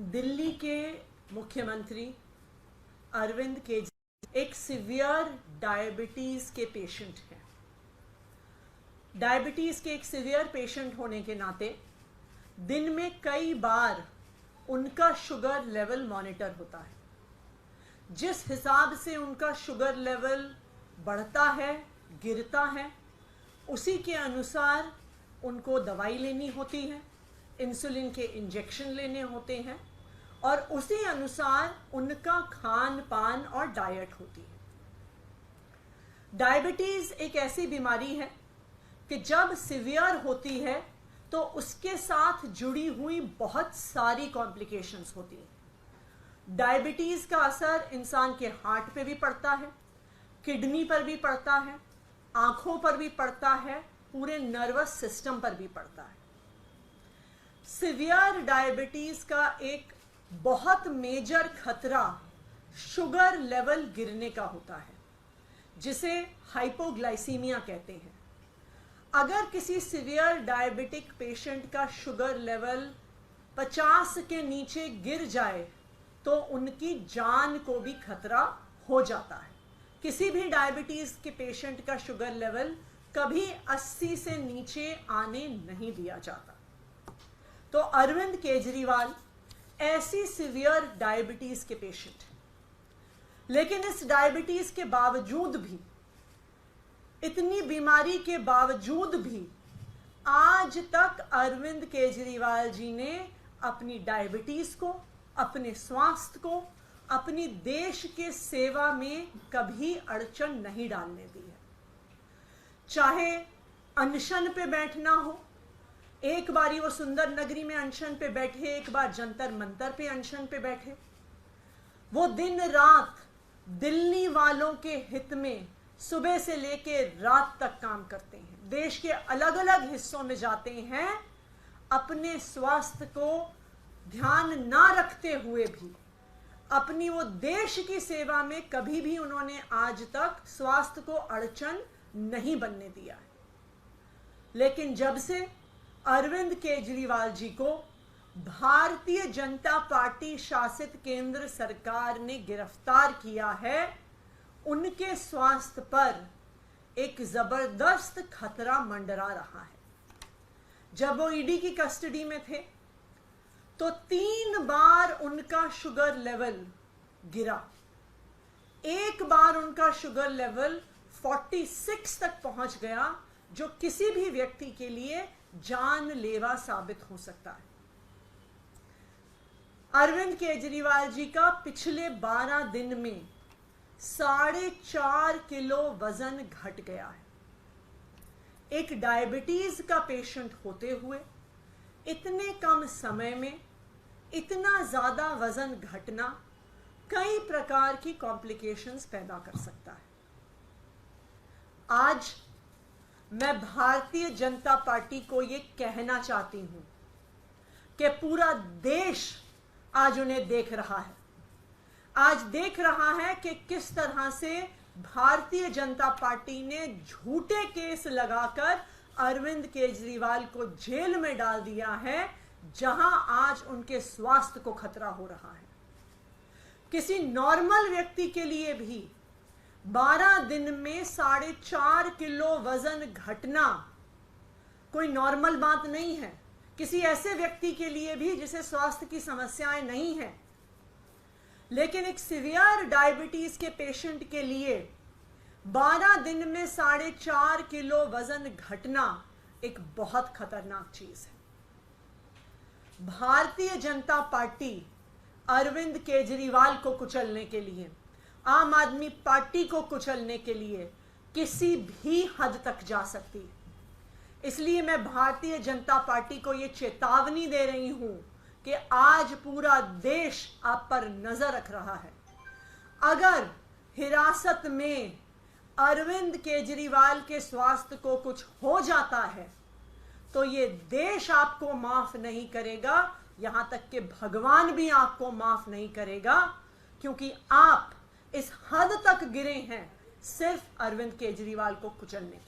दिल्ली के मुख्यमंत्री अरविंद केजरीवाल एक सीवियर डायबिटीज के पेशेंट हैं। डायबिटीज के एक सीवियर पेशेंट होने के नाते दिन में कई बार उनका शुगर लेवल मॉनिटर होता है। जिस हिसाब से उनका शुगर लेवल बढ़ता है, गिरता है, उसी के अनुसार उनको दवाई लेनी होती है, इंसुलिन के इंजेक्शन लेने होते हैं और उसी अनुसार उनका खान पान और डाइट होती है। डायबिटीज एक ऐसी बीमारी है कि जब सीवियर होती है तो उसके साथ जुड़ी हुई बहुत सारी कॉम्प्लिकेशंस होती हैं। डायबिटीज का असर इंसान के हार्ट पे भी पड़ता है, किडनी पर भी पड़ता है, आंखों पर भी पड़ता है, पूरे नर्वस सिस्टम पर भी पड़ता है। सीवियर डायबिटीज का एक बहुत मेजर खतरा शुगर लेवल गिरने का होता है, जिसे हाइपोग्लाइसीमिया कहते हैं। अगर किसी सीवियर डायबिटिक पेशेंट का शुगर लेवल 50 के नीचे गिर जाए तो उनकी जान को भी खतरा हो जाता है। किसी भी डायबिटीज के पेशेंट का शुगर लेवल कभी 80 से नीचे आने नहीं दिया जाता। तो अरविंद केजरीवाल ऐसी सीवियर डायबिटीज के पेशेंट हैं, लेकिन इस डायबिटीज के बावजूद भी, इतनी बीमारी के बावजूद भी आज तक अरविंद केजरीवाल जी ने अपनी डायबिटीज को, अपने स्वास्थ्य को, अपनी देश के सेवा में कभी अड़चन नहीं डालने दी है। चाहे अनशन पे बैठना हो, एक बारी वो सुंदर नगरी में अनशन पे बैठे, एक बार जंतर मंतर पे अनशन पे बैठे, वो दिन रात दिल्ली वालों के हित में सुबह से लेके रात तक काम करते हैं। देश के अलग अलग हिस्सों में जाते हैं, अपने स्वास्थ्य को ध्यान ना रखते हुए भी अपनी वो देश की सेवा में कभी भी उन्होंने आज तक स्वास्थ्य को अड़चन नहीं बनने दिया है। लेकिन जब से अरविंद केजरीवाल जी को भारतीय जनता पार्टी शासित केंद्र सरकार ने गिरफ्तार किया है, उनके स्वास्थ्य पर एक जबरदस्त खतरा मंडरा रहा है। जब वो ईडी की कस्टडी में थे तो 3 बार उनका शुगर लेवल गिरा। एक बार उनका शुगर लेवल 46 तक पहुंच गया, जो किसी भी व्यक्ति के लिए जानलेवा साबित हो सकता है। अरविंद केजरीवाल जी का पिछले 12 दिन में 4.5 किलो वजन घट गया है। एक डायबिटीज का पेशेंट होते हुए इतने कम समय में इतना ज्यादा वजन घटना कई प्रकार की कॉम्प्लिकेशंस पैदा कर सकता है। आज मैं भारतीय जनता पार्टी को ये कहना चाहती हूं कि पूरा देश आज उन्हें देख रहा है। आज देख रहा है कि किस तरह से भारतीय जनता पार्टी ने झूठे केस लगाकर अरविंद केजरीवाल को जेल में डाल दिया है, जहां आज उनके स्वास्थ्य को खतरा हो रहा है। किसी नॉर्मल व्यक्ति के लिए भी 12 दिन में 4.5 किलो वजन घटना कोई नॉर्मल बात नहीं है। किसी ऐसे व्यक्ति के लिए भी जिसे स्वास्थ्य की समस्याएं नहीं है, लेकिन एक सीवियर डायबिटीज के पेशेंट के लिए 12 दिन में 4.5 किलो वजन घटना एक बहुत खतरनाक चीज है। भारतीय जनता पार्टी अरविंद केजरीवाल को कुचलने के लिए, आम आदमी पार्टी को कुचलने के लिए किसी भी हद तक जा सकती है। इसलिए मैं भारतीय जनता पार्टी को यह चेतावनी दे रही हूं कि आज पूरा देश आप पर नजर रख रहा है। अगर हिरासत में अरविंद केजरीवाल के स्वास्थ्य को कुछ हो जाता है तो ये देश आपको माफ नहीं करेगा, यहां तक कि भगवान भी आपको माफ नहीं करेगा, क्योंकि आप इस हद तक गिरे हैं सिर्फ अरविंद केजरीवाल को कुचलने के लिए।